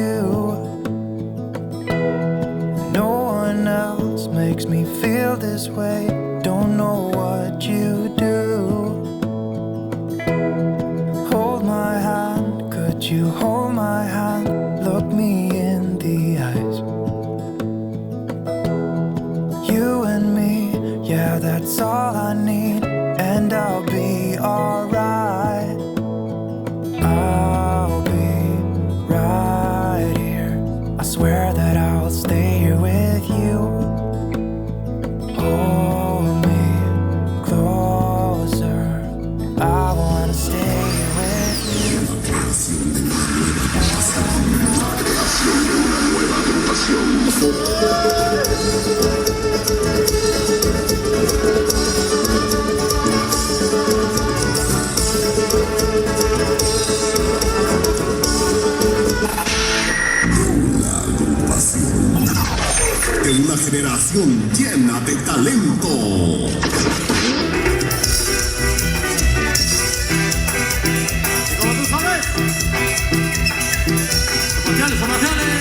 you. No one else makes me feel this way. Don't know what you do. Hold my hand, could you hold my hand? Look me in the eyes. You and me, yeah, that's all I need. And I'll be alright. I'll be right here. I swear that I'll stay here with you. Hold me closer. I wanna stay here with you. De una generación llena de talento. Y como tú sabes, formaciones.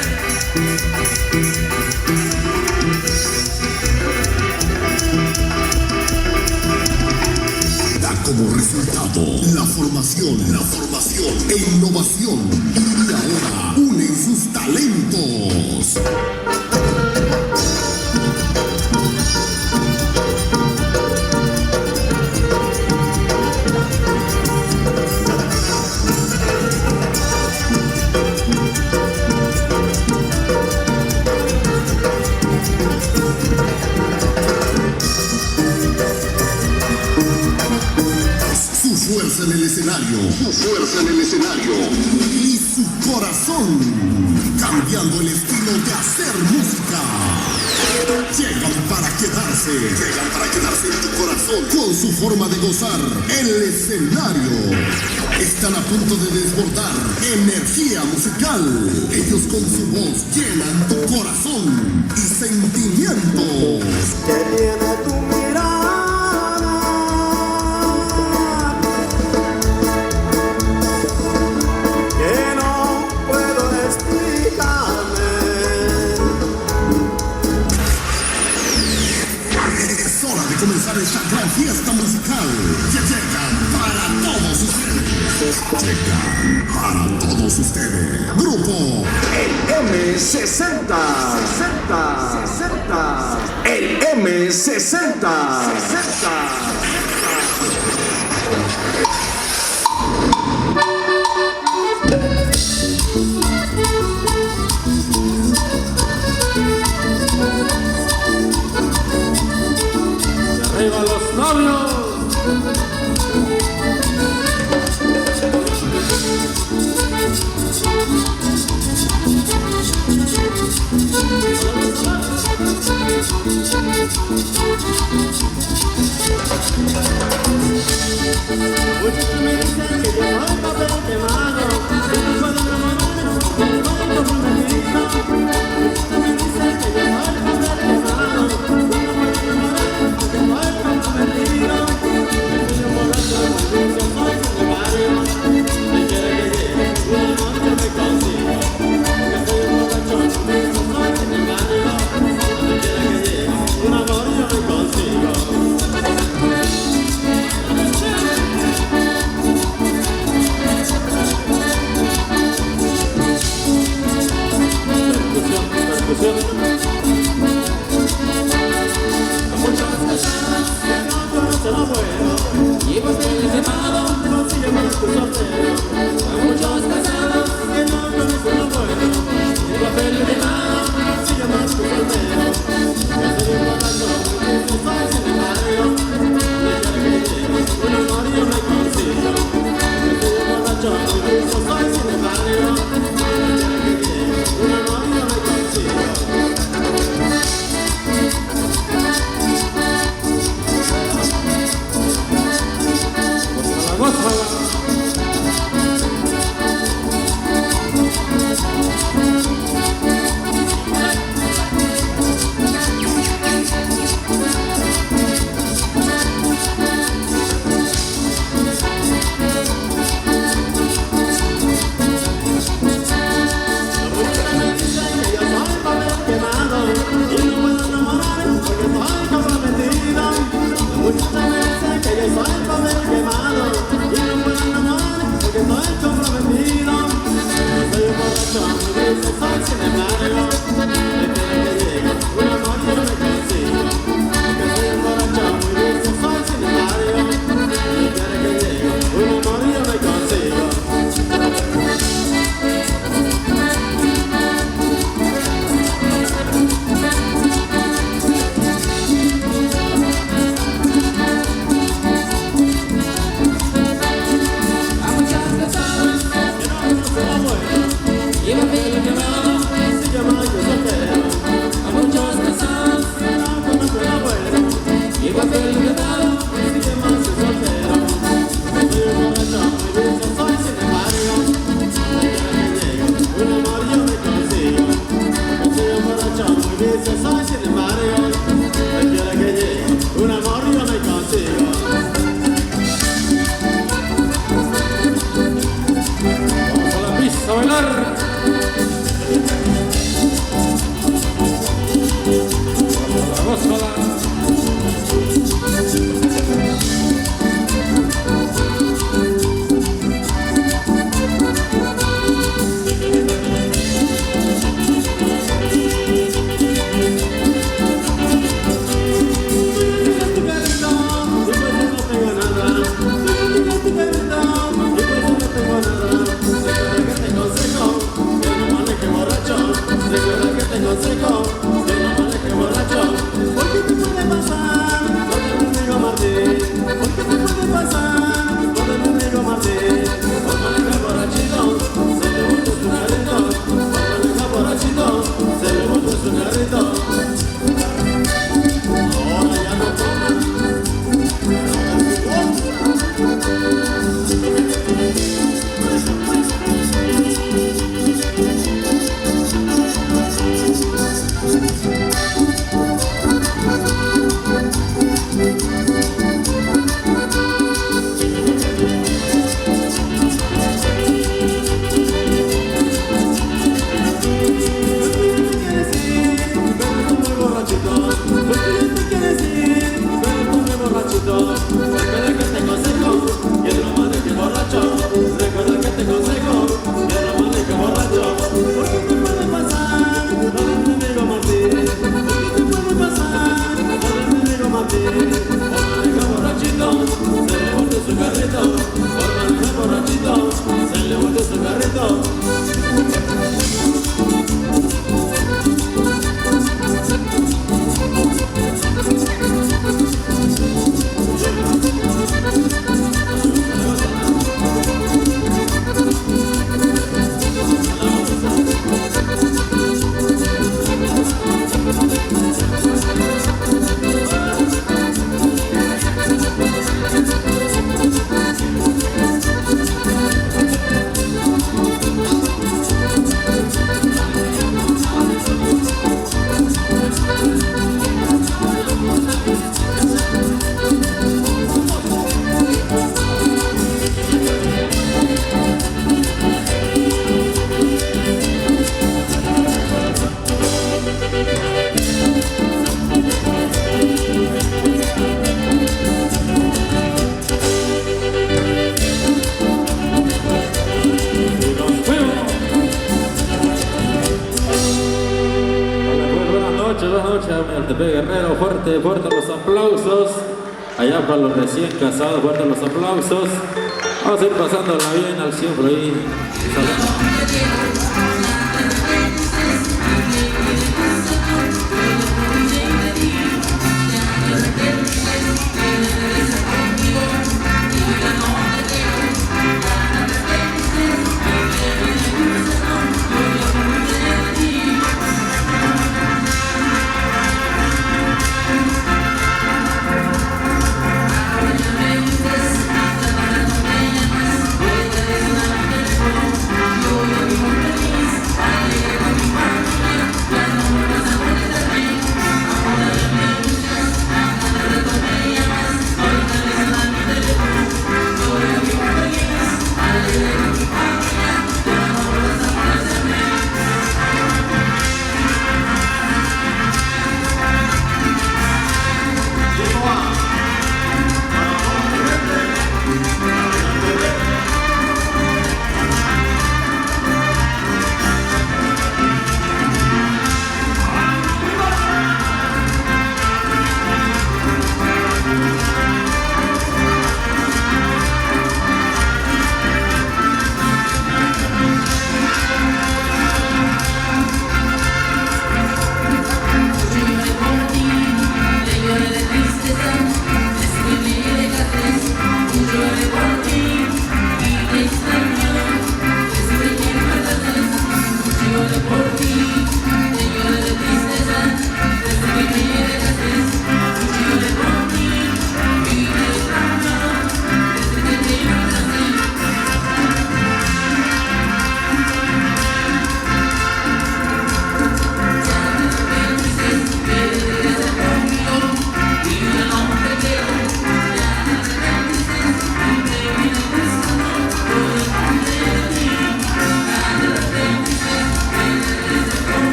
Da como resultado la formación e innovación. Y ahora unen sus talentos. Fuerza en el escenario y su corazón, cambiando el estilo de hacer música. Llegan para quedarse en tu corazón con su forma de gozar el escenario. Están a punto de desbordar energía musical. Ellos con su voz llenan tu corazón y sentimientos. Que tiene tu mirada, que no puedo explicarme. Es hora de comenzar esta gran fiesta musical. Llegan para todos ustedes. Grupo El M60. El M60. Arriba los novios. princesa y sin embargo me quiere que llegue un amor yo me consigo. Vamos a la pista a bailar. Gózala. Guerrero, fuerte los aplausos. Allá para los recién casados, fuerte los aplausos. Vamos a ir pasándola bien al siempre ahí.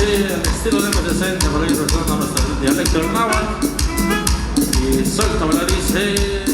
dice el estilo de M60, por ahí recordando nuestro dialecto del náhuatl. Y suéltamela, dice.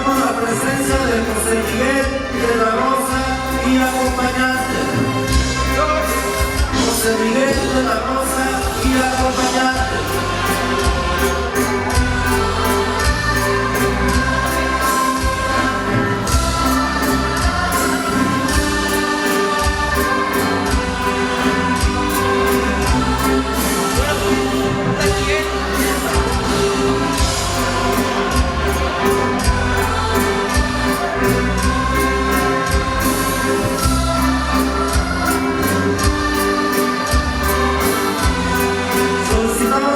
Solicitamos la presencia de José Miguel de la Rosa y acompañante. José Miguel de la Rosa y acompañante. Solicitamos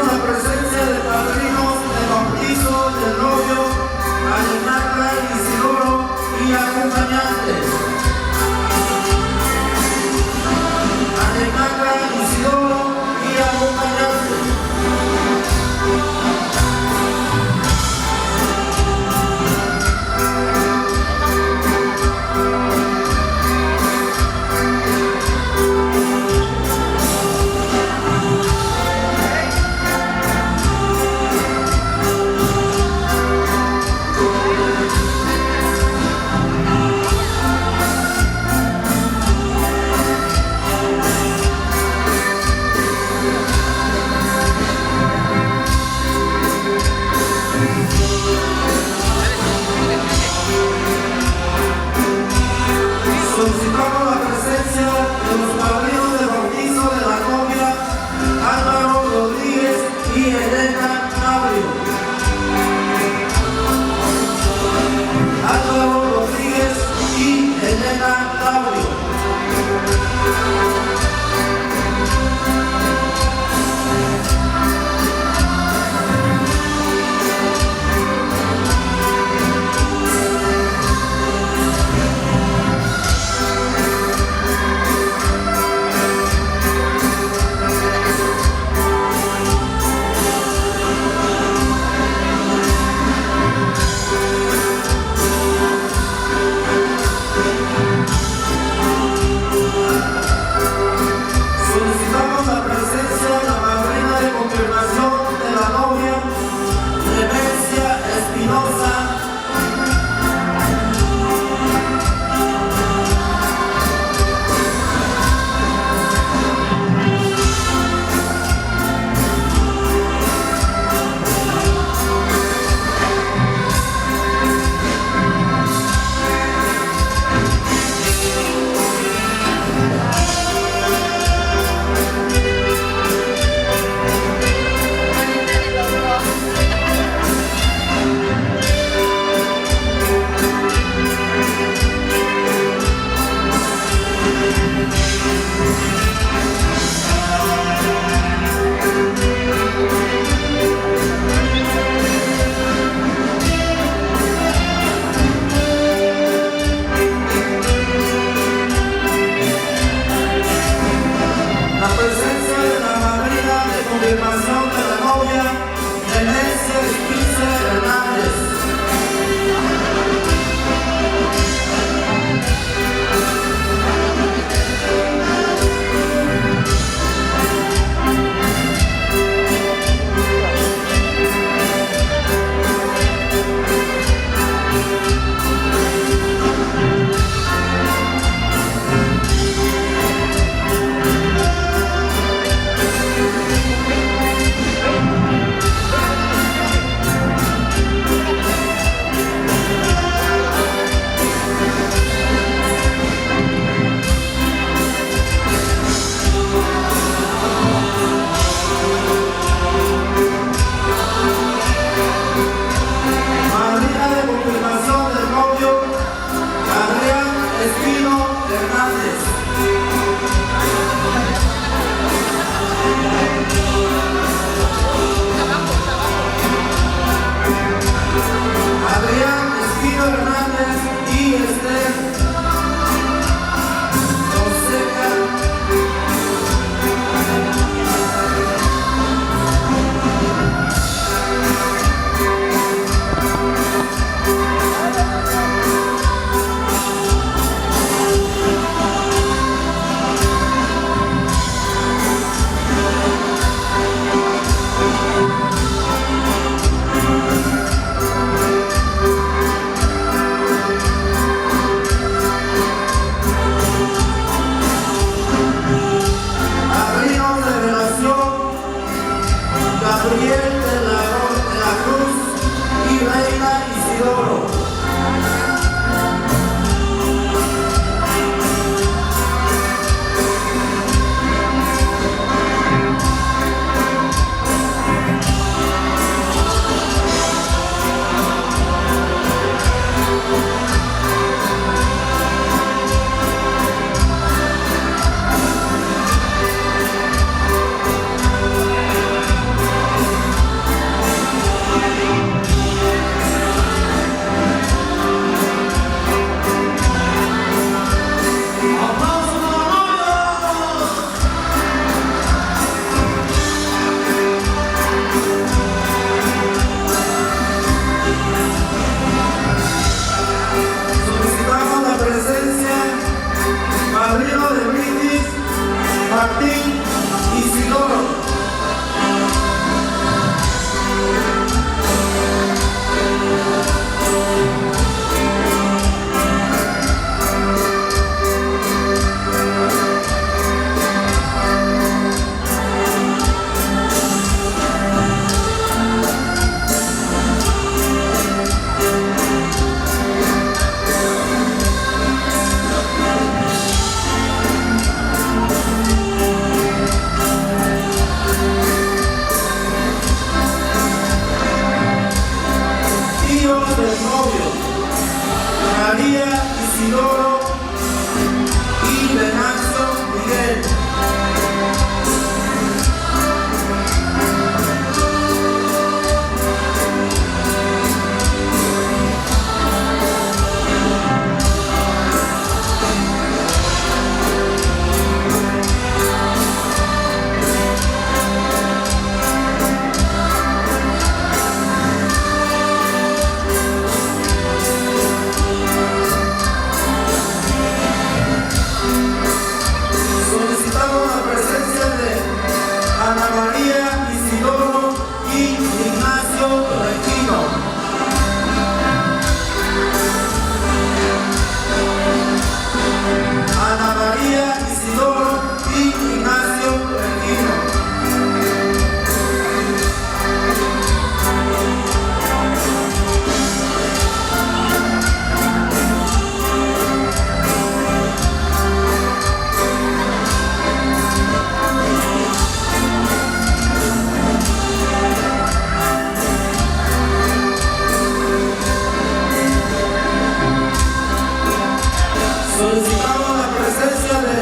Solicitamos la presencia de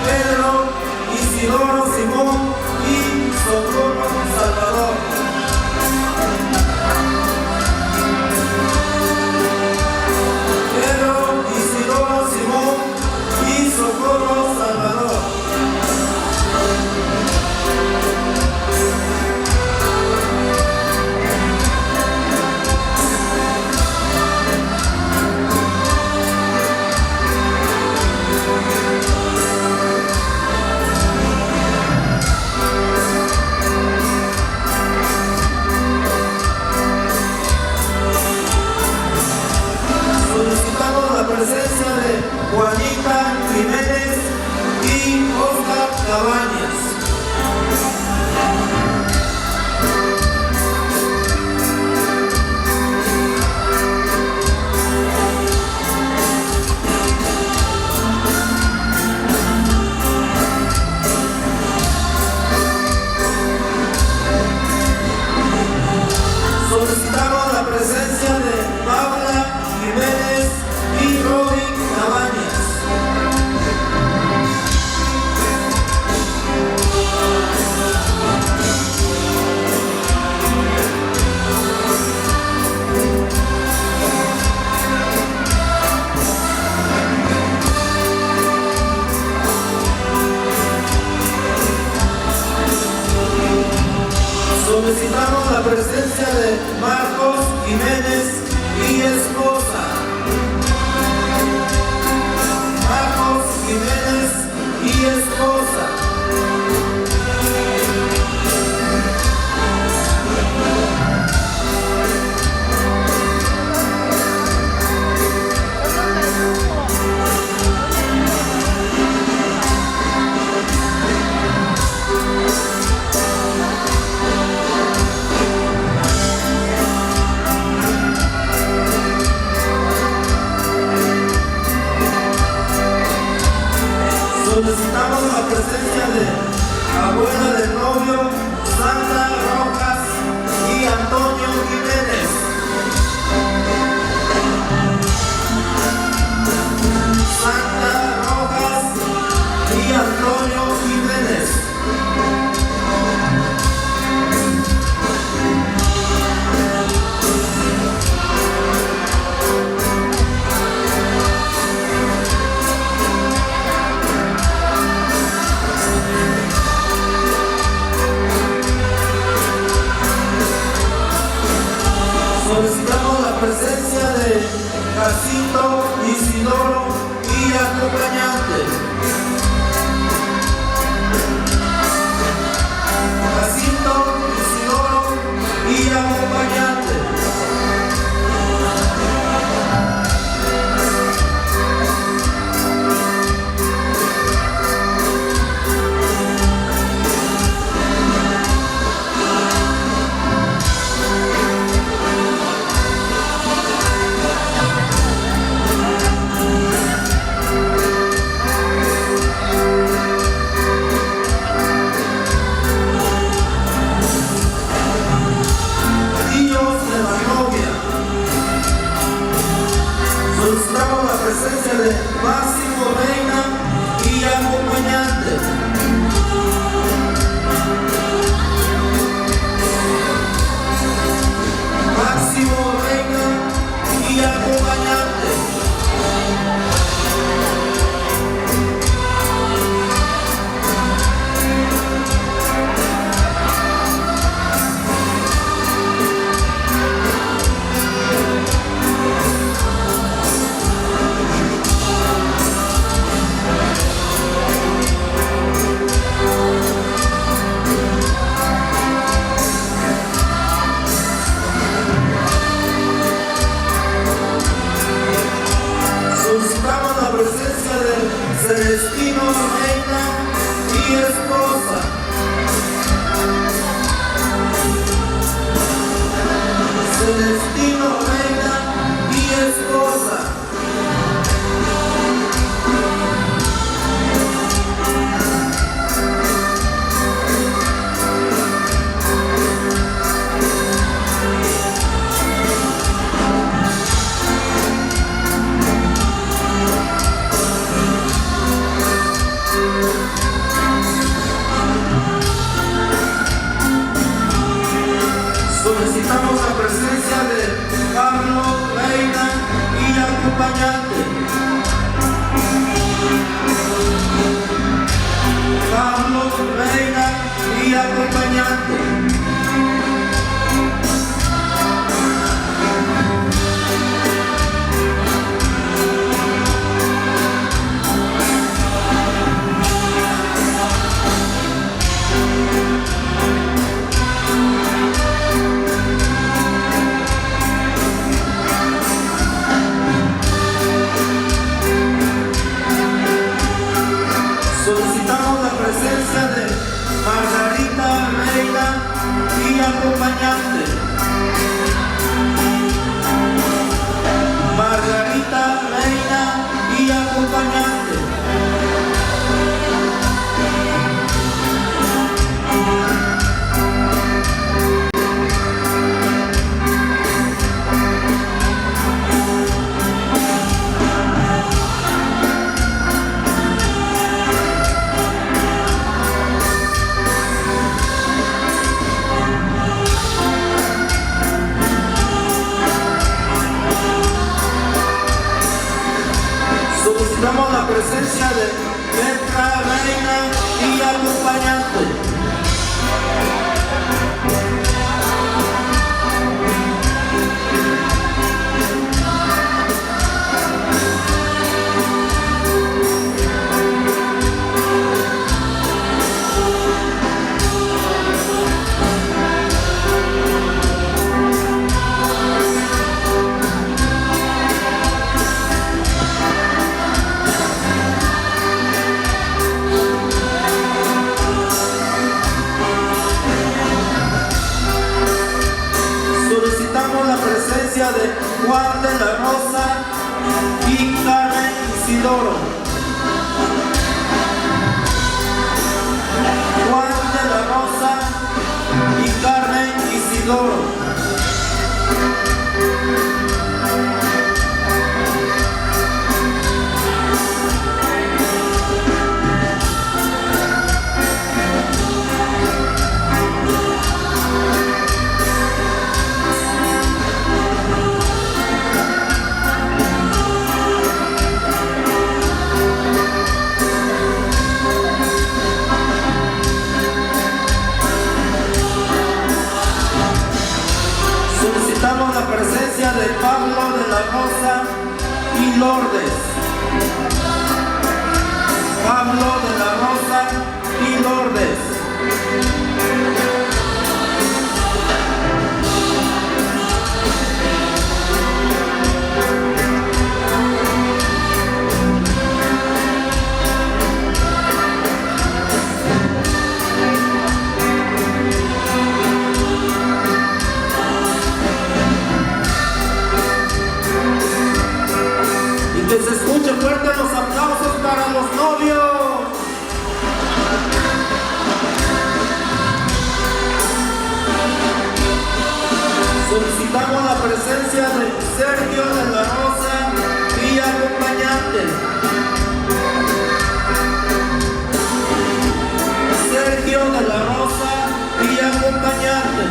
Pedro Isidoro Simón y Socorro Salvador. Pedro Isidoro Simón y Socorro Salvador. Solicitamos la presencia de Juanita Jiménez y Oscar Cabañas. Solicitamos la presencia de Paula Jiménez y Robin Cabañas. Solicitamos la presencia de Marcos Jiménez y esposa. Marcos Jiménez y esposa. Solicitamos la presencia de abuela del novio, Sandra Rojas y Antonio Jiménez. Sandra Rojas y Antonio Jiménez. Solicitamos la presencia de Jacinto Isidoro y acompañante. Jacinto Isidoro y acompañante. Niños de la novia. Solicitamos la presencia de Máximo Reina y acompañante. Máximo Reina y acompañante. Solicitamos la presencia de Celestino Reina y esposa. Celestino Reina y esposa. presencia de Margarita Reina y acompañante. Margarita Reina y acompañante. Solicitamos la presencia de Petra Reina y acompañante. Solicitamos la presencia de Juan de la Rosa y Carmen Isidoro. Juan de la Rosa y Carmen Isidoro. Solicitamos la presencia de Pablo de la Rosa y Lourdes. Pablo de la Rosa y Lourdes. Que se escuchen fuertes los aplausos para los novios. Solicitamos la presencia de Sergio de la Rosa y acompañante. Sergio de la Rosa y acompañante.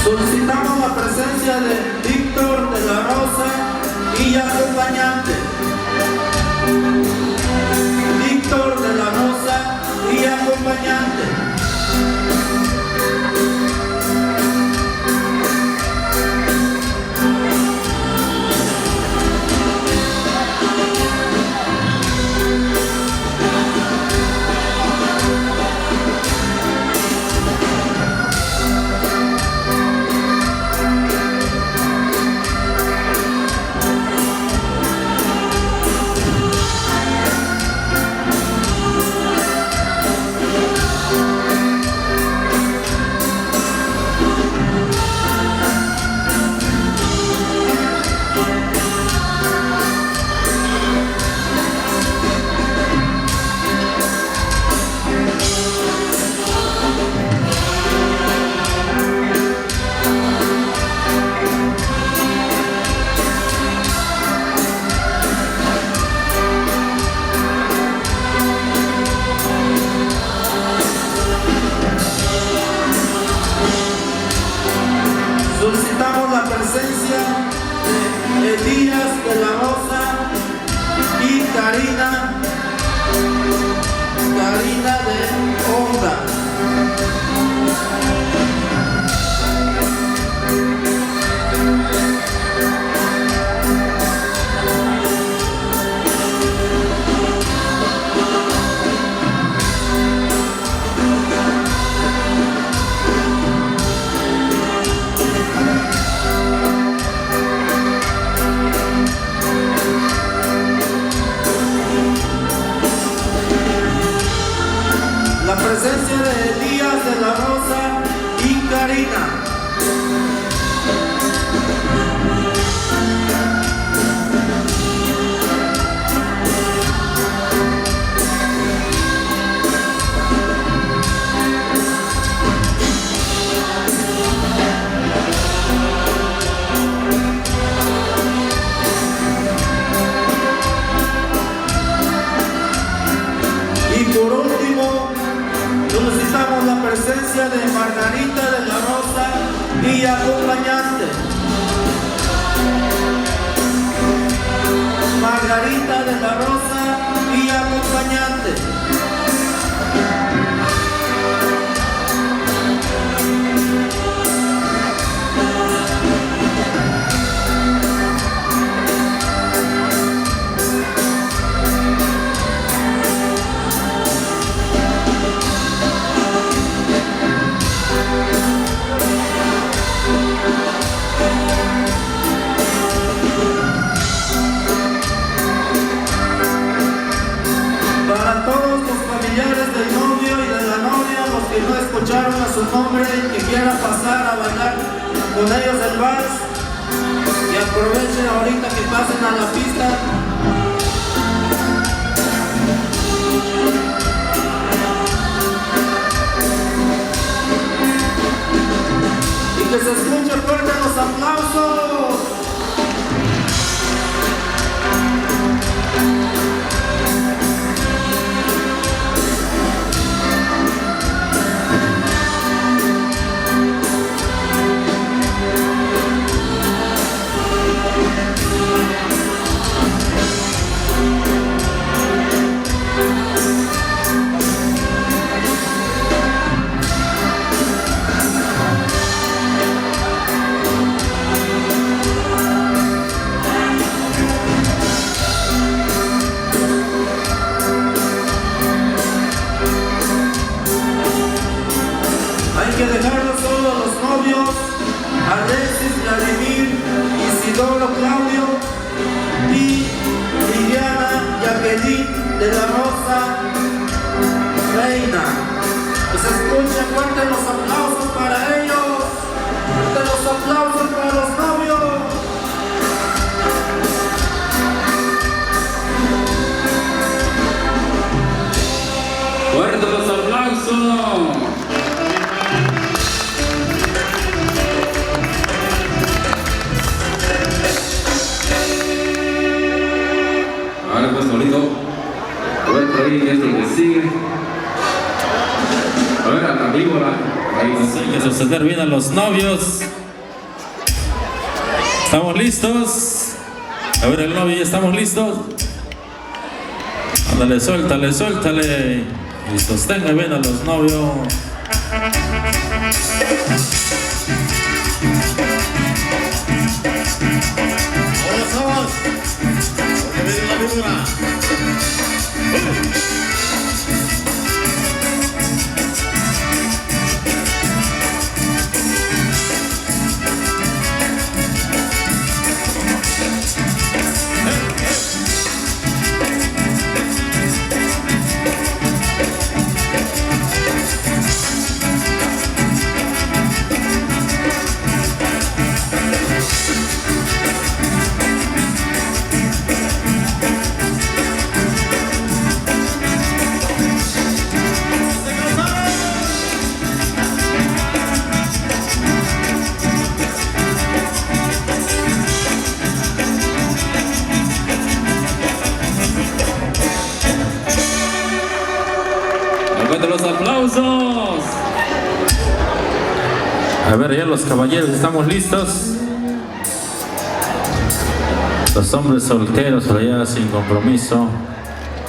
Solicitamos la presencia de Víctor de la Rosa y acompañante. Víctor de la Rosa y acompañante. Karina de Honda. La presencia de Elías de la Rosa y Karina. Y por último, solicitamos la presencia de Margarita de la Rosa y acompañante. Margarita de la Rosa y acompañante. Para todos los familiares del novio y de la novia, los que no escucharon a su nombre y que quieran pasar a bailar con ellos el vals, y aprovechen ahorita que pasen a la pista. Y que se escuchen fuerte los aplausos. Hay que dejarlo solo a los novios, Alexis, Vladimir, Isidoro, Claudio y Liliana, Jacqueline de la Rosa, Reina. Que se escuchen fuerte los aplausos para ellos, fuerte los aplausos para los novios. Fuerte los aplausos. Ahora pues bonito. A ver por ahí esto que sigue. A ver a la víbora. Ahí sí que suceder bien a los novios. ¿Estamos listos? A ver el novio, ¿ya estamos listos? Ándale, suéltale, suéltale. Y sostenga bien a los novios. Ahora somos. Porque viene la víbora. Los aplausos. A ver, ya los caballeros estamos listos. Los hombres solteros por allá sin compromiso.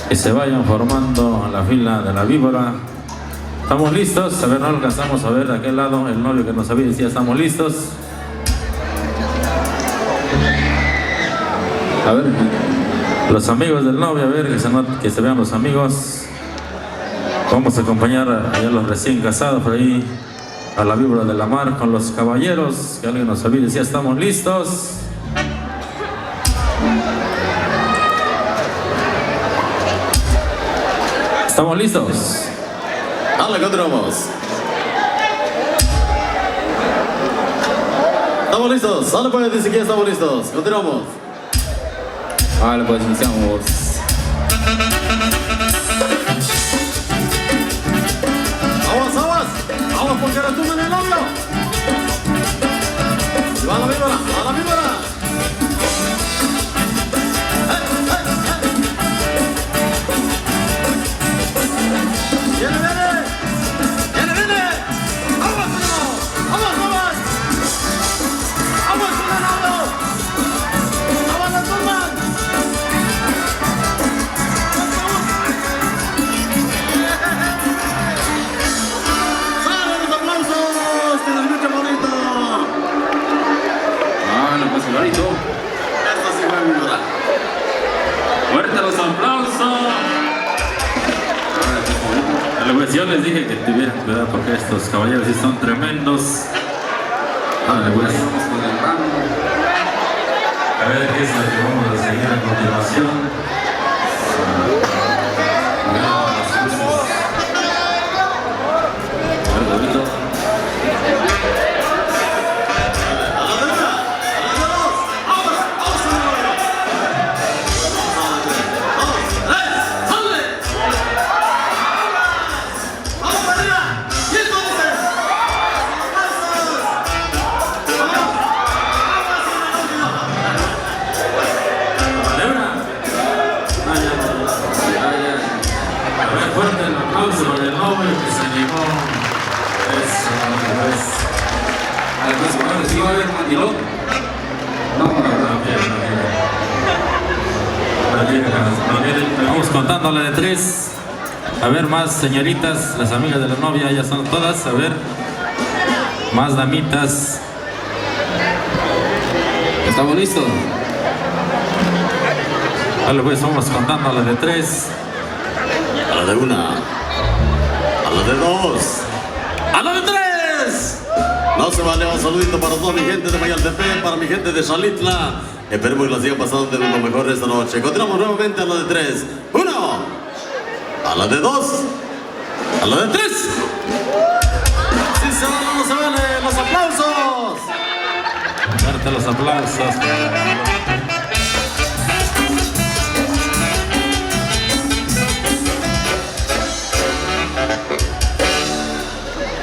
que se vayan formando en la fila de la víbora. ¿Estamos listos? A ver, no alcanzamos a ver de aquel lado el novio que nos había dicho, ¿estamos listos? A ver, los amigos del novio, a ver, que se vean los amigos. Vamos a acompañar a los recién casados por ahí a la víbora de la mar con los caballeros, que alguien nos había dicho, ¿estamos listos? ¿Estamos listos? Dale, continuamos. ¿Estamos listos? Dale, pues, dice que estamos listos. Continuamos. Vale, pues iniciamos. Aguas, aguas. Aguas porque retumben el novio. Y va la víbora, va la víbora. ¡Viene, viene! ¡Viene, viene! ¡Aguas, primo! ¡Aguas, aguas! ¡Aguas, condenado! ¡Aguas, la turban! ¡Salen los aplausos! ¡Que se escuche bonito! Vale, pues bonito. Esta sí fue víbora. ¡Fuerte los aplausos! Pues yo les dije que tuvieran cuidado porque estos caballeros sí son tremendos. Vale, pues. A ver qué es lo que vamos a seguir a continuación. Vamos contándole de 3. A ver, más señoritas, las amigas de la novia ya son todas. A ver, más damitas. ¿Estamos listos? Vale, pues vamos contándole de 3. A la de 1. A la de 2. ¡A la de 3! No se vale, un saludito para toda mi gente de Mayaltepec, para mi gente de Xalitla. Esperemos que la sigan pasando de lo mejor esta noche. Continuamos nuevamente a la de 3. 1. A la de 2. A la de 3. Si se vale, no se vale. ¡Los aplausos! Fuerte los aplausos.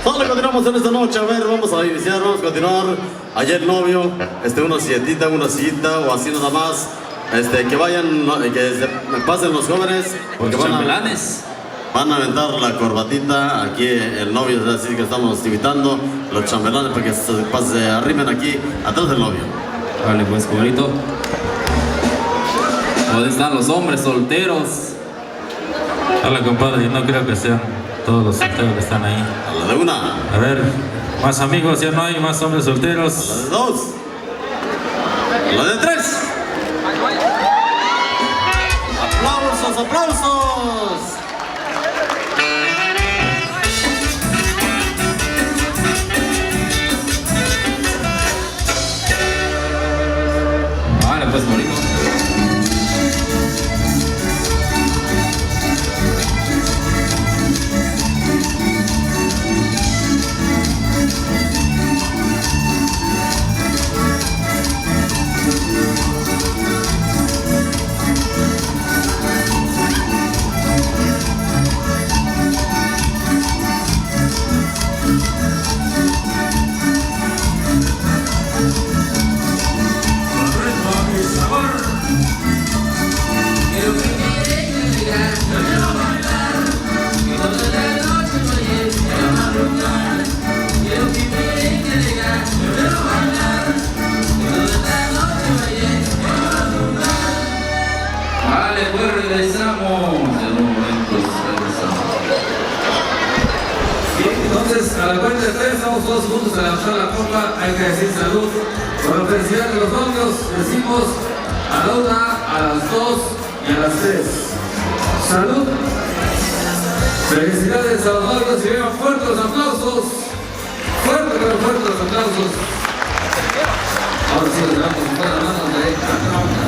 Vale, continuamos en esta noche. A ver, vamos a iniciar, vamos a continuar. Ayer el novio, una sillita o así nada más. Que vayan, que se pasen los jóvenes. Porque van a aventar la corbatita. Aquí el novio, así que estamos invitando los chambelanes para que se arrimen aquí atrás del novio. Vale, pues bonito. ¿Dónde están los hombres solteros? Hola, compadre, no creo que sean todos los solteros que están ahí. A la de 1. A ver, más amigos, ya no hay más hombres solteros. A la de 2. A la de 3. ¡Aplausos, aplausos! Vale, pues bonito. Entonces, a la cuenta de 3, vamos todos juntos a levantar la copa, hay que decir salud. Por la felicidad de los novios, decimos a la 1, a las 2 y a las 3. Salud. Felicidades a los novios y vean fuertes los aplausos. Fuertes los aplausos. Ahora sí, les damos con todas las manos de acá. No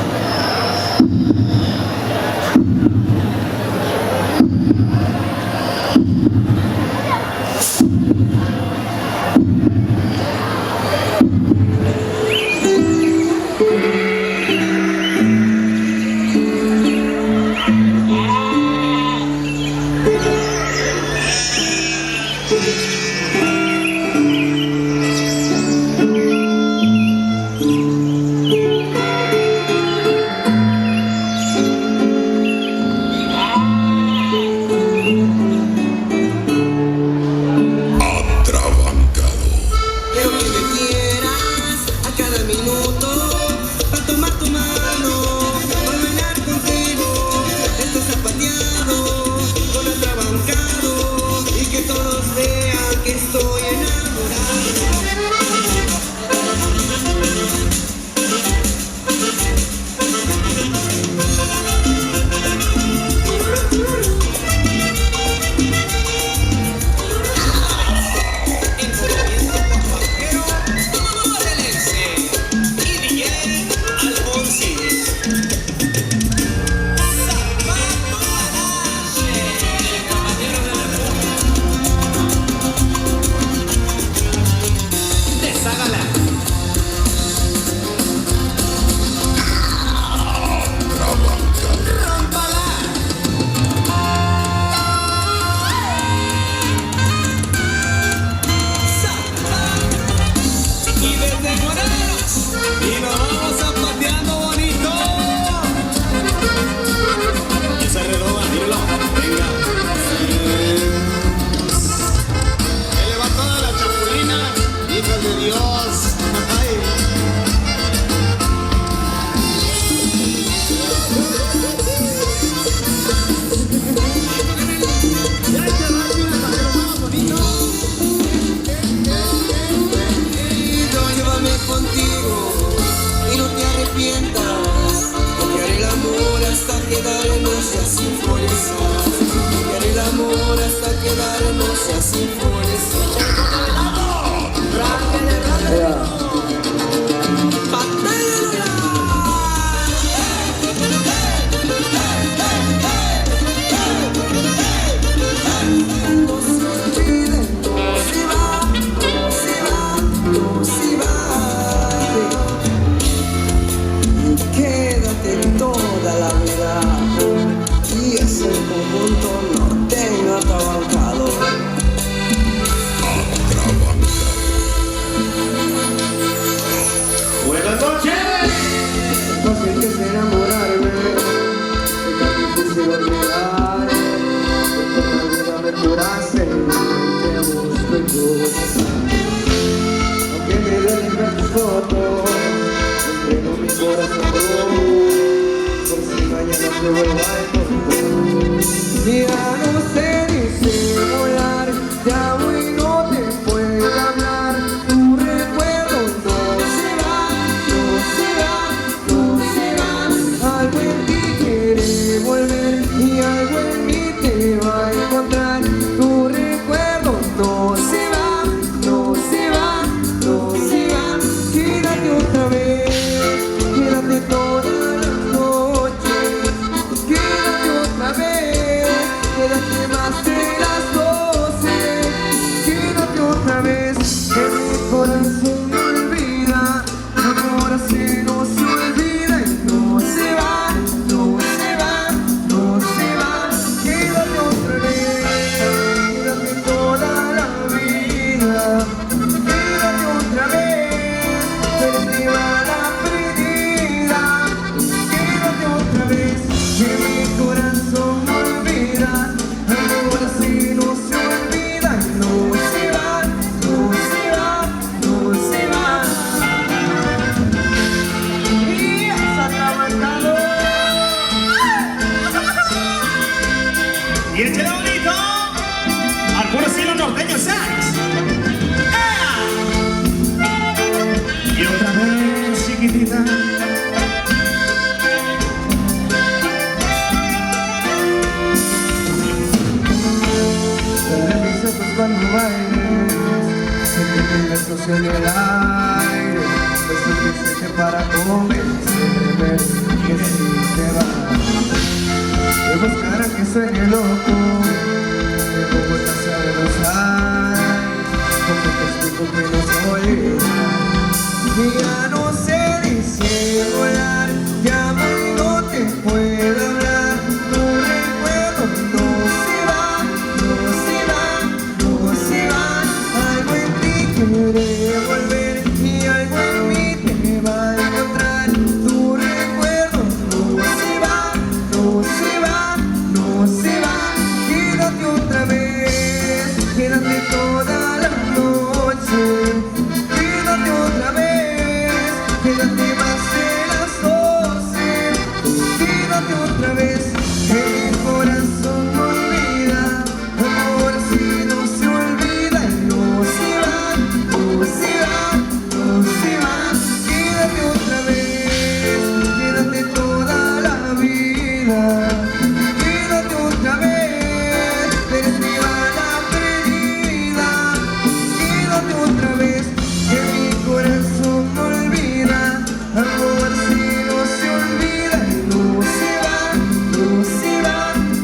Sentir besos en el aire no es suficiente para convencerme que si te vas. Voy a buscar a que sueñe loco, me pongo en casa de los aires, como te explico que no soy y ya no sé disimular, llamo y no te puedo hablar, tu recuerdo no se va, no se va, no se va, algo en ti quiere volver y algo en mí te va a encontrar, tu recuerdo no se va, no se va, no se va, quédate otra vez, quédate toda la noche, quédate otra vez, quédate más de las 12, quédate otra vez, que mi corazón no olvida, amor si no se olvida y no se va, no se va, no se va, quédate otra vez, quédate toda la vida, quédate otra vez, eres mi bala perdida, quédate otra vez, que mi corazón no olvida, amor si no se olvida y no se va, no se va,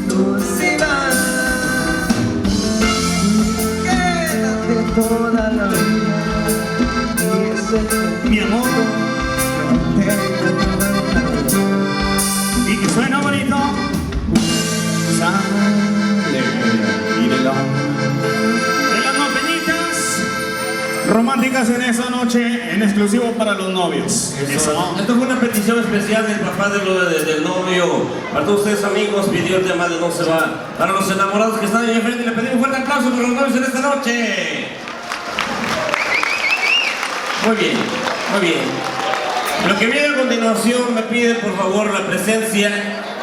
no se va, quédate toda la vida, y ese Mi amor, no tengo y que suena bonito. Sale y de las montañitas románticas en esa noche, en exclusivo para los novios. Eso. Esto fue una petición especial del papá del novio. Para todos ustedes amigos, pidió el tema de No se va. Para los enamorados que están ahí enfrente, le pedimos un fuerte aplauso para los novios en esta noche. Muy bien, muy bien. Lo que viene a continuación me pide por favor la presencia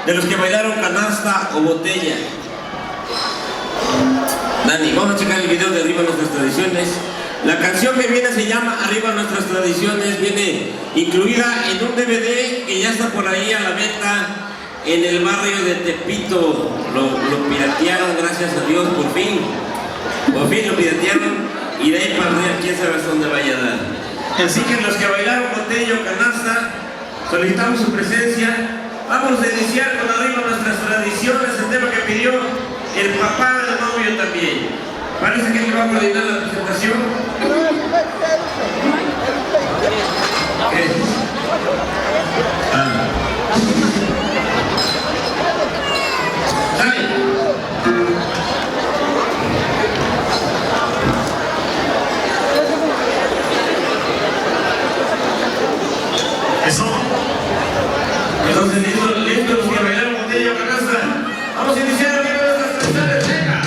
de los que bailaron canasta o botella. Dani, vamos a checar el video de Arriba Nuestras Tradiciones. La canción que viene se llama Arriba Nuestras Tradiciones, viene incluida en un DVD que ya está por ahí a la venta en el barrio de Tepito. Lo piratearon, gracias a Dios, por fin lo piratearon y de ahí para arriba quién sabe hasta dónde vaya a dar. Así que los que bailaron botella o canasta, solicitamos su presencia. Vamos a iniciar con Arriba Nuestras Tradiciones, el tema que pidió el papá del novio también. Parece que él va a coordinar la presentación. Dale. Eso. Entonces, listos los que bailaron botella o canasta. Vamos a iniciar Arriba Nuestras Tradiciones. Venga.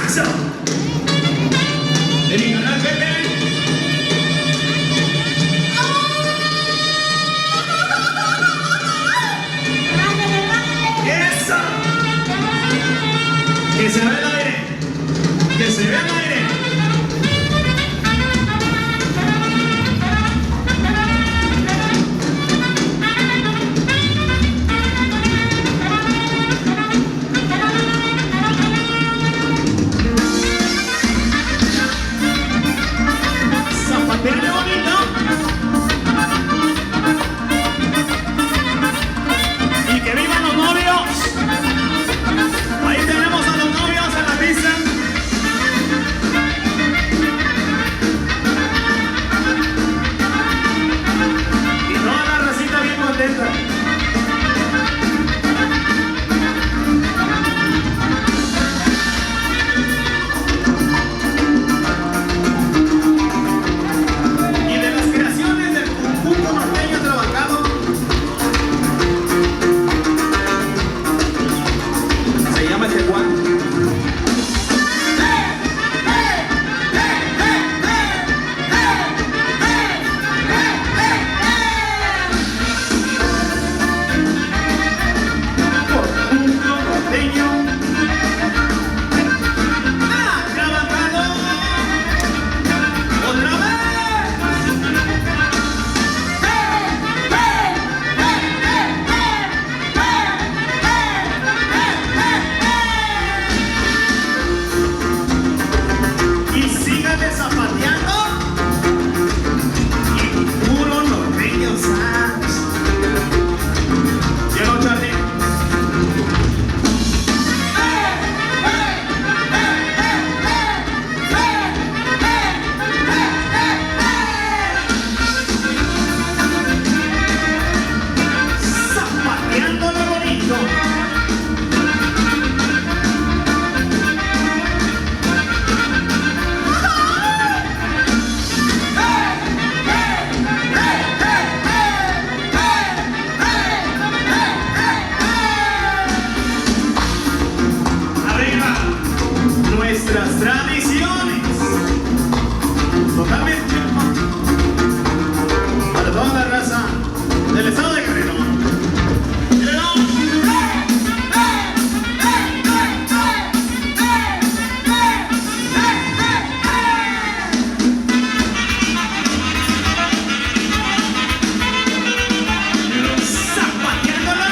Eso. De mi canal Pepe. Eso. Que se vea el aire. Que se vea el aire. Zapateale bonito. Y que vivan los novios. Ahí tenemos a los novios en la pista. Y toda la racita bien contenta. Y de las creaciones del conjunto norteño trabajado, se llama Tehuán. Conjunto norteño. Trabajado. Otra vez. Y síganle zapateando. Y puro norteño sax. Llegó Charlie. Zapateándolo bonito. Arriba nuestras tradiciones. Totalmente para toda la raza del estado de Guerrero. Zapateándola.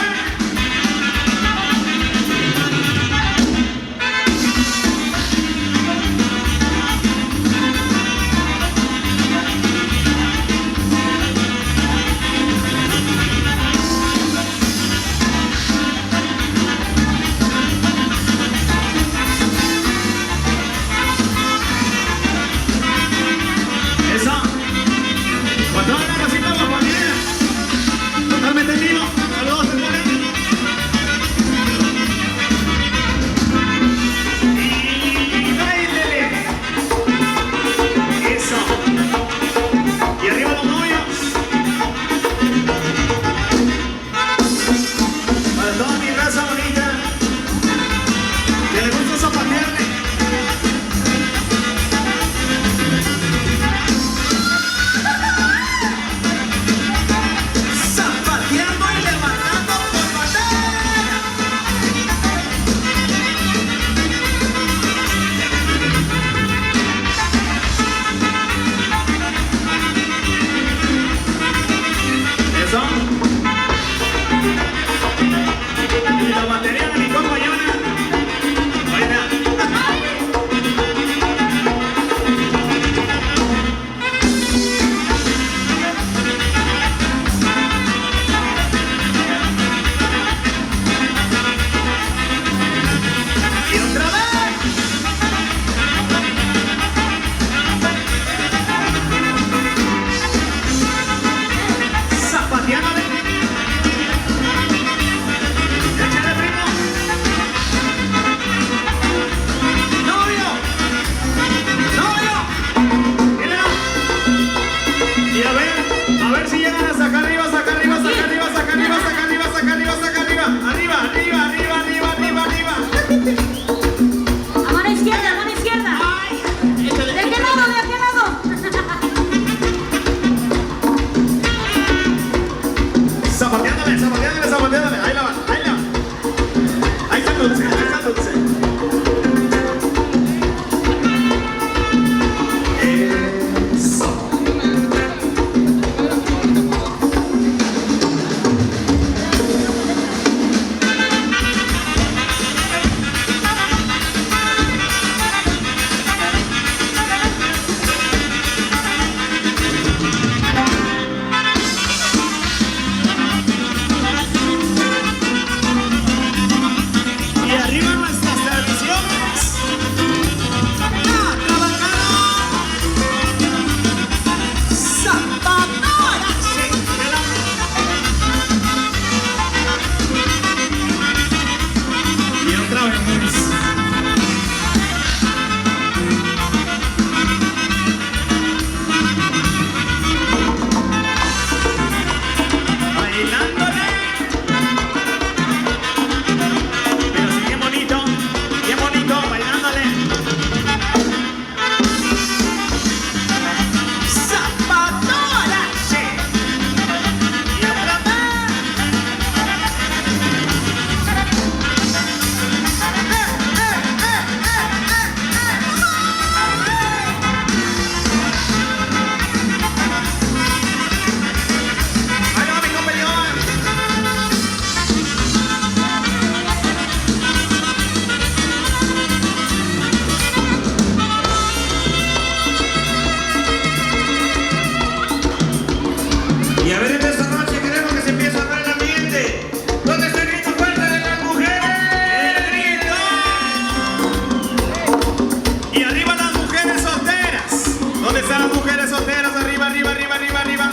están las mujeres solteras? Arriba, arriba, arriba, arriba, arriba.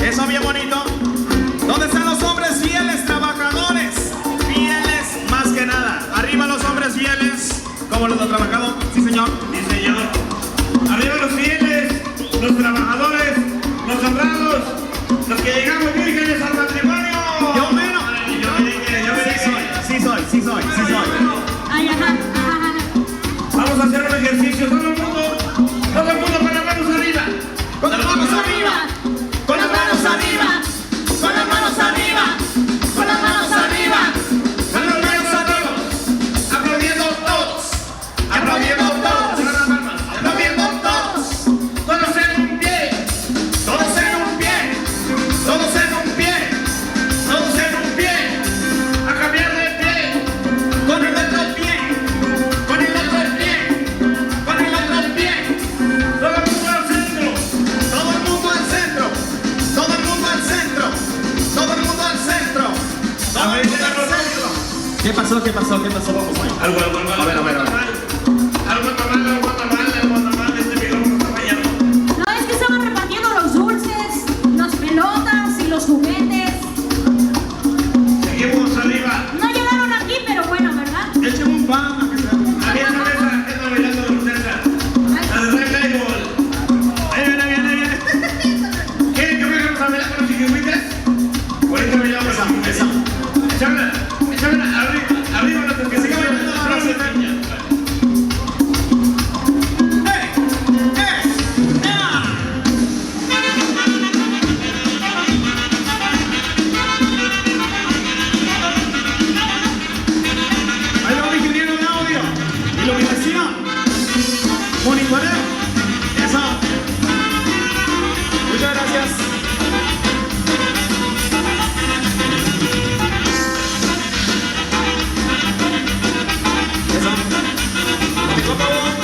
Eso bien bonito. ¿Dónde están los hombres fieles, trabajadores? Fieles más que nada. Arriba los hombres fieles. ¿Cómo los ha trabajado? Sí, señor. Sí, señor. Arriba los fieles, los trabajadores, los honrados, los que llegamos vírgenes al matrimonio. Yo menos. Sí soy. Ay, ajá. Vamos a hacer un ejercicio. Todo el mundo con las manos arriba. Con las manos arriba. Con las manos arriba. Con las manos arriba. Con las manos arriba. Con las manos arriba. Aplaudiendo todos. Aplaudiendo todos. Aplaudiendo todos. Todos en un pie. Todos en un pie. Todos en un pie. Todos en un pie. A cambiar de pie. Con el otro pie. Con el otro pie. Con el otro pie. Todo el mundo al centro. Todo el mundo al centro. Todo el mundo al centro. Todo el mundo al centro. Todo el mundo al centro. ¿Qué pasó? Vamos ahí. Algo A ver. Algo anda mal, este micrófono está fallando. No, es que estaban repartiendo los dulces, las pelotas y los juguetes. Seguimos arriba. No llegaron aquí, pero bueno, ¿verdad? Écheme un pan. Había una mesa que está bailando de Urteza. La de Red Label. Ahí viene. ¿Quieren que vayamos a bailar con los chiquihuites? Ahorita bailamos a la mesa. Échamela arriba los que sigan bailando la próxima. Ahí va mi ingeniero de audio. Iluminación. Monitoreo. Eso. Muchas gracias. Eso. Por favor.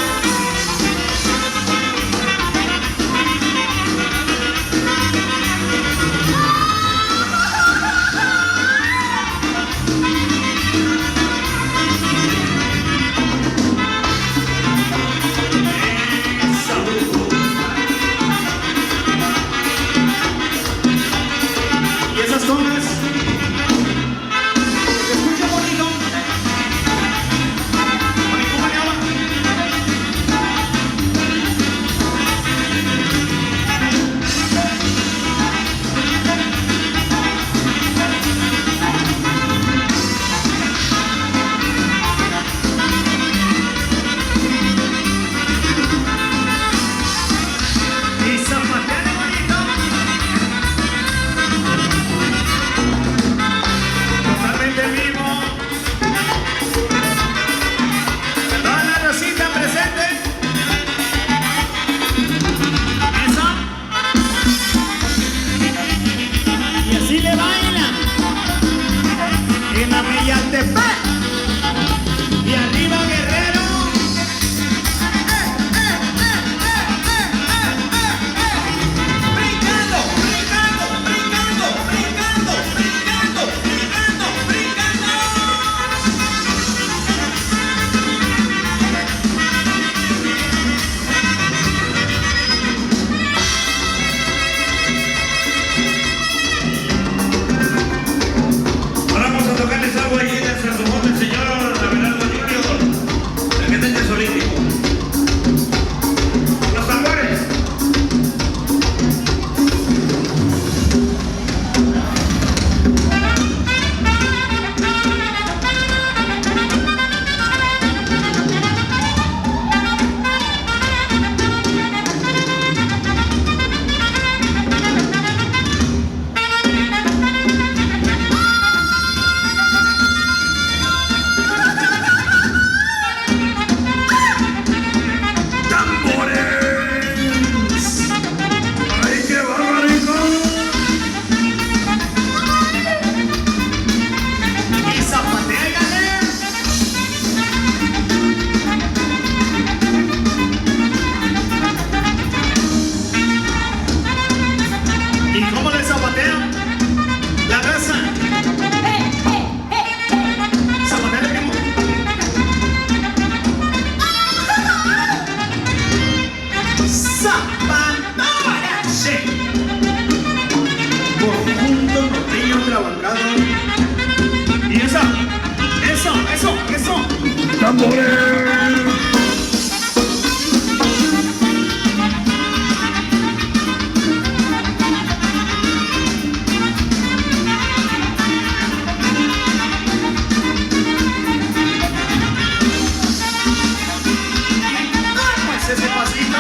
Pues ese pasito.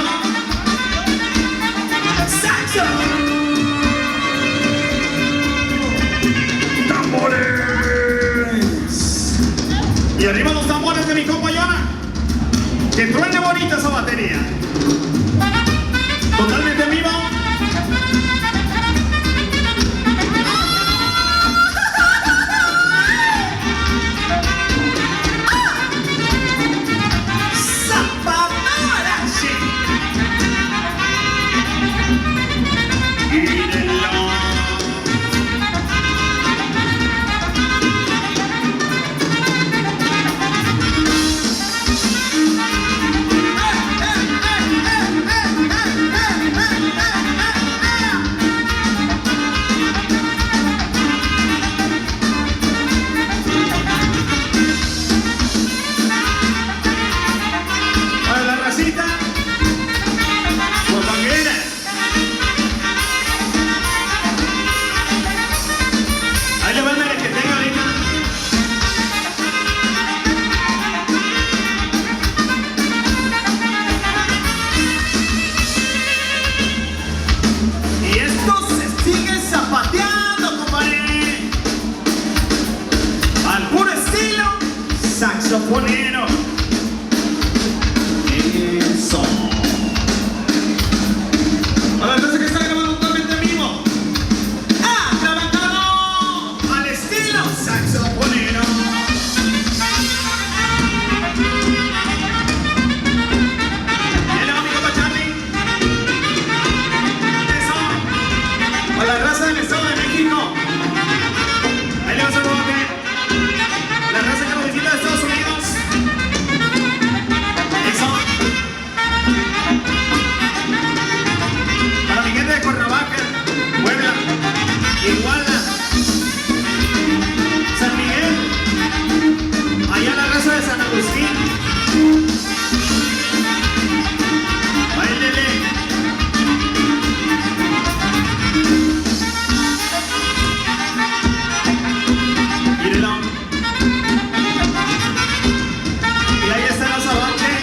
¡Saxo! ¡Tambores! Y arriba los tambores de mi compañera. Que truene bonita esa batería. Totalmente vivo. ¡Zapadora! Sí. Mírenlo. Para la racita, botanguera. Ahí le van a ver que tenga ahorita. Y esto se sigue zapateando, compadre. Al puro estilo saxofonero. Eso. A la raza que está grabando totalmente en vivo. ¡Ah! Trabajado al estilo saxofonero. Y le va mi compa Charlie. Eso. A la raza del Estado de México. Ahí le va a saludar. La raza que nos visita de Estados Unidos. Eso. Para mi gente de Cuernavaca, Puebla, Iguala, San Miguel, allá la raza de San Agustín. Báilele. Mírelo. Y ahí está la Sabache.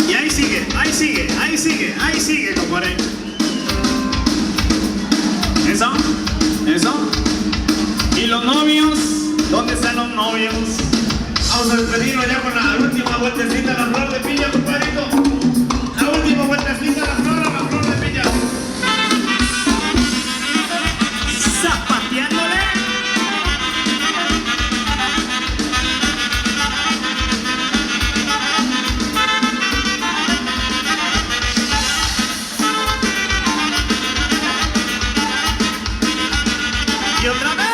Y ahí sigue, ahí sigue, ahí sigue, ahí sigue, compadre. Eso, eso. Y los novios, ¿dónde están los novios? Vamos a despedirnos ya con la última vueltecita a la flor de piña, compadrito. La última vueltecita a la flor de piña. Zapateándole. Y otra vez.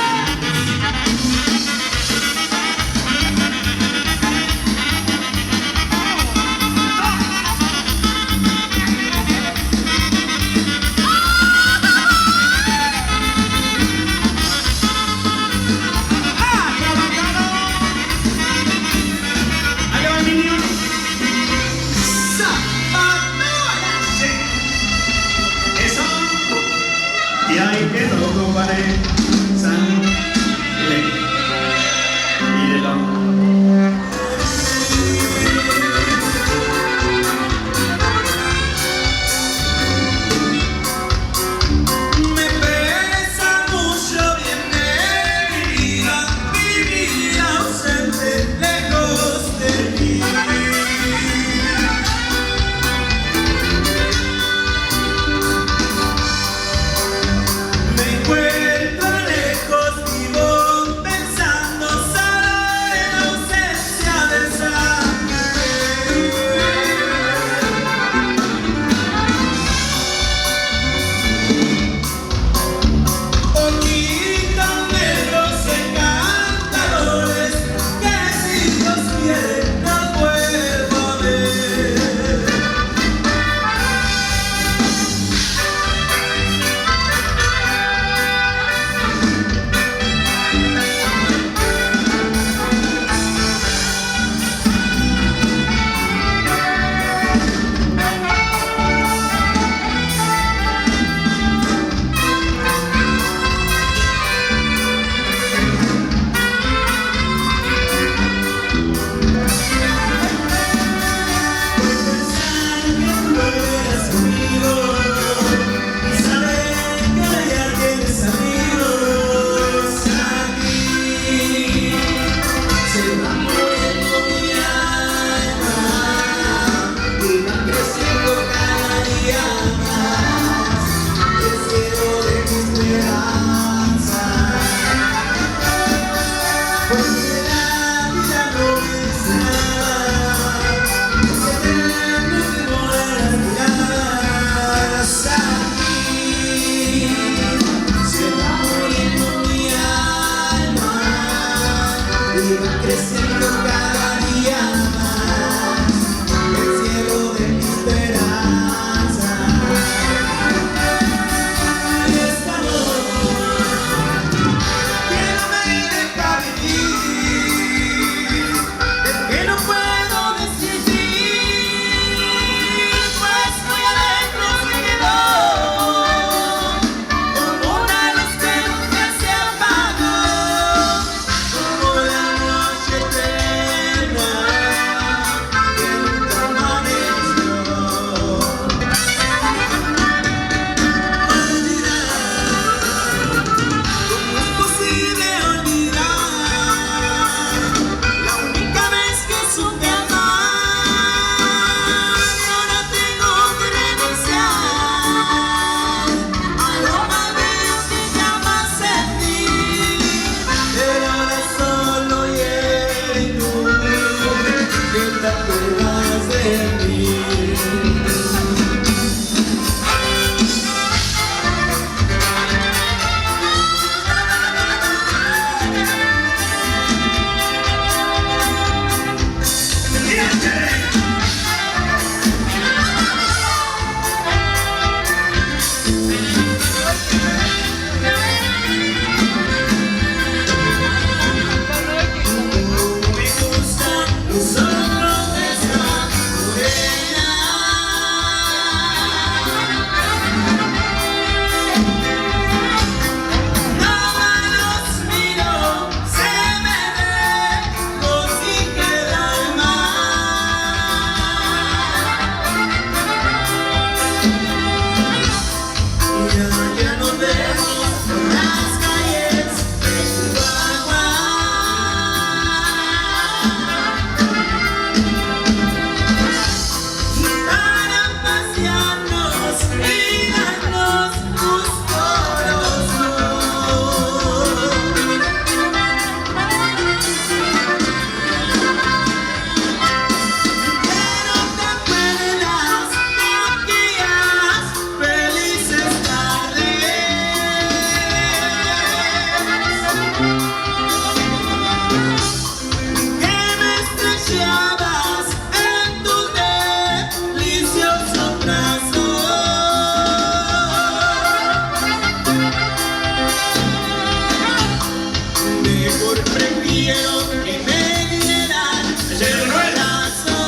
quiero que me dieras el corazón.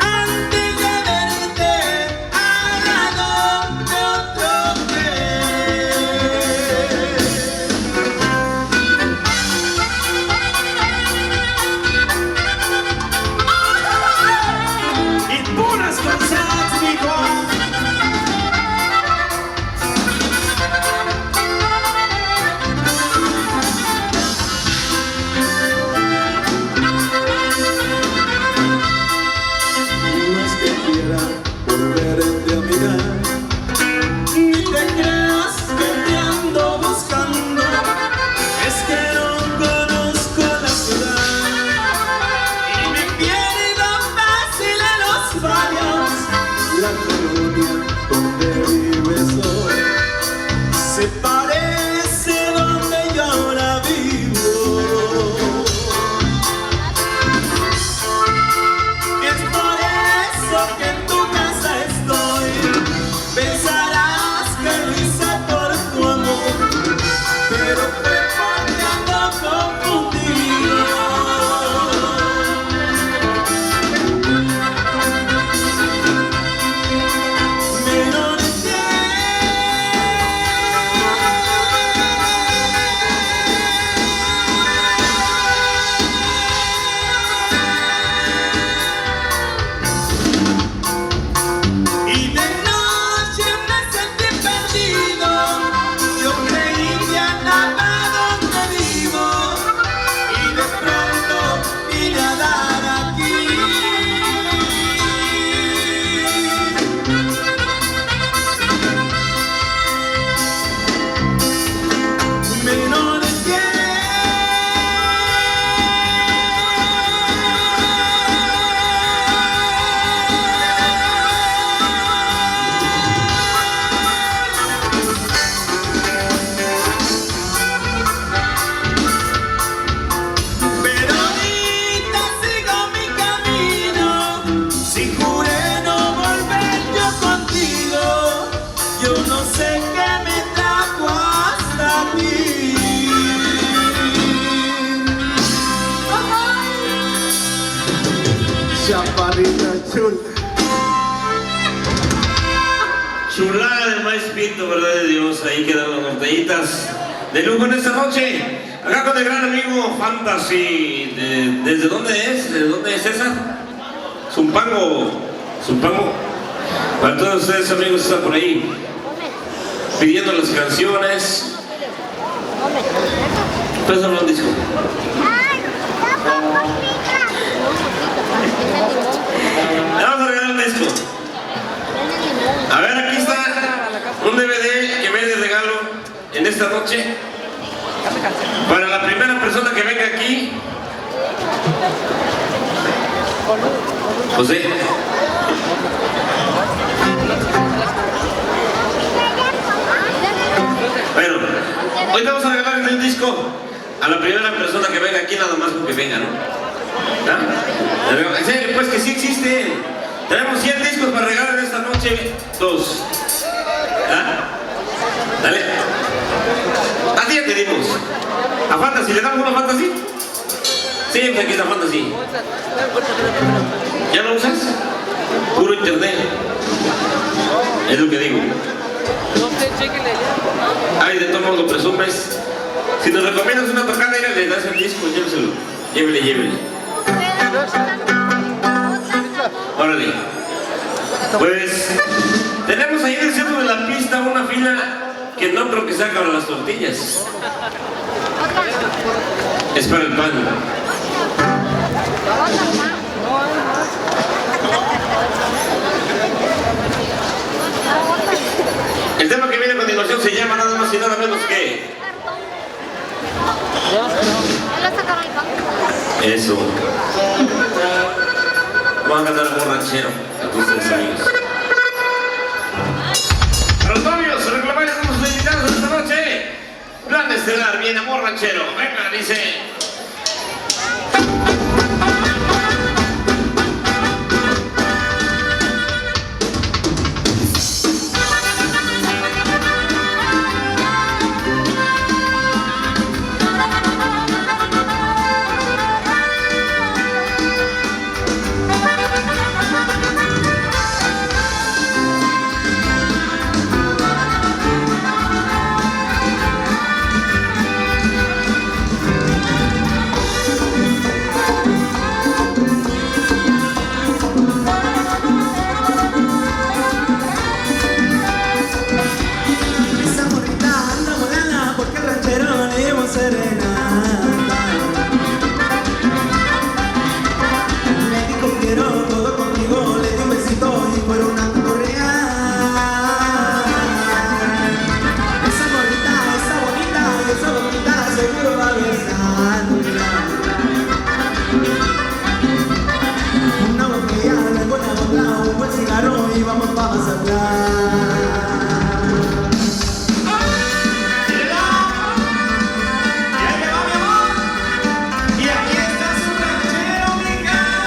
Antes de verte al lado de otro Y puras cosas, mijo. No es que quiera volverte a mirar, ni te creas que te ando buscando, es que no conozco la ciudad y me pierdo fácil en los barrios. La colonia donde vives hoy se parece donde yo ahora vivo. Es por eso que en tu casa estoy. Pensarás que lo hice por tu amor, pero fue porque ando confundido. Menor y de noche me sentí perdido. Yo creí que andaba donde vivo y de pronto vine a dar aquí. Menor pero ahorita sigo mi camino. Si juré no volver yo contigo, yo no sé qué me trajo hasta aquí. Chaparrita chula. Chulada de maíz pinto, verdad de Dios. Ahí quedan las botellitas de lujo en esta noche. Acá con el gran amigo Fantasy. ¿Desde dónde es? ¿De dónde es César? Zumpango. Zumpango. Para todos ustedes, amigos, están por ahí pidiendo las canciones. Pásame un disco. Le vamos a regalar un disco. A ver, aquí está un DVD que viene de regalo en esta noche para la primera persona que venga aquí. José. Bueno, hoy vamos a regalar el disco a la primera persona que venga aquí, nada más porque venga, ¿no? ¿Ah? En serio, pues que sí existe. Tenemos 100 discos para regalar esta noche. 2. ¿Ah? Dale. A ti ya te dimos. A Fantasy, ¿le damos una Fantasy? Sí, pues aquí está Fantasy. ¿Ya lo usas? Puro internet. Es lo que digo. Ay, de todos modos lo presumes. Si nos recomiendas una tocada, le das el disco, lléveselo. Llévele, llévele. Órale. Pues tenemos ahí en el centro de la pista una fila que no creo que sea para las tortillas. Es para el pan. El tema que viene a continuación se llama nada más y nada menos que... Eso. Vamos a cantar Amor Ranchero a ustedes, amigos. Para los novios, reclamarles a los invitados esta noche. Plan estelar, bien, Amor Ranchero. Venga, dice... Y aquí está su ranchero, mija.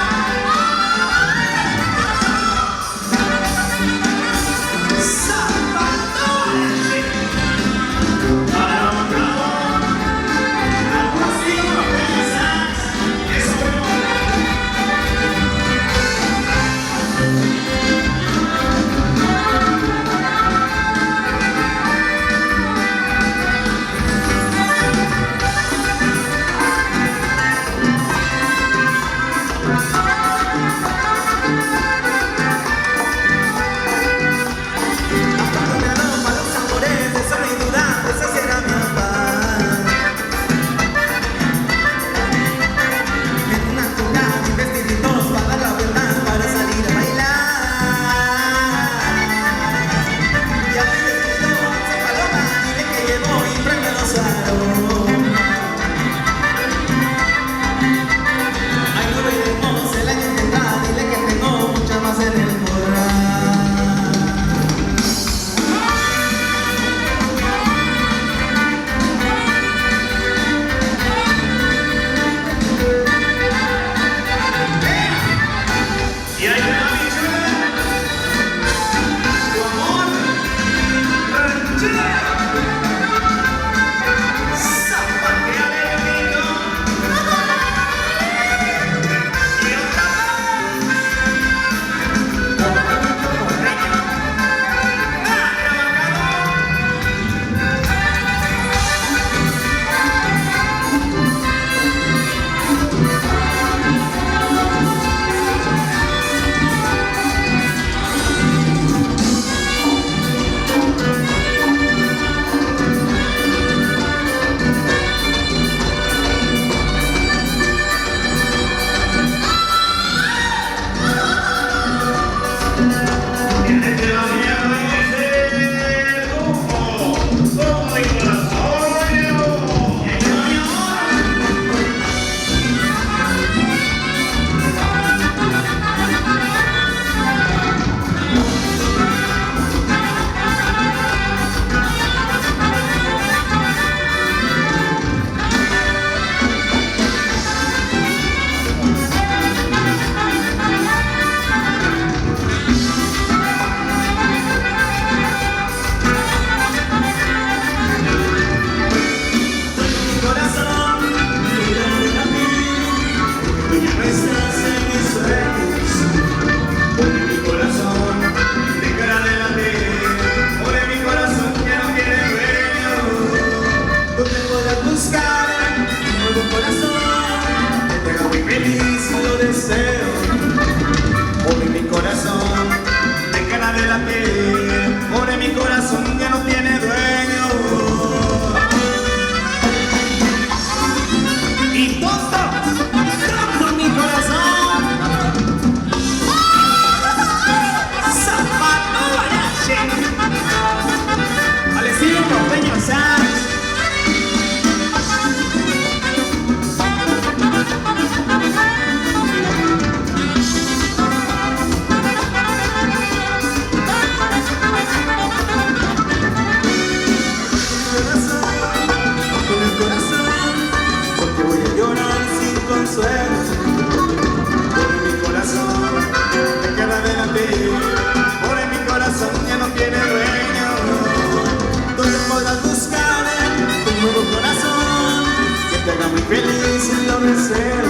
feliz lo deseo,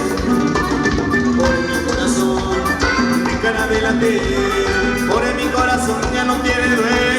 por mi corazón, de cara adelante, por mi corazón ya no tiene dueño.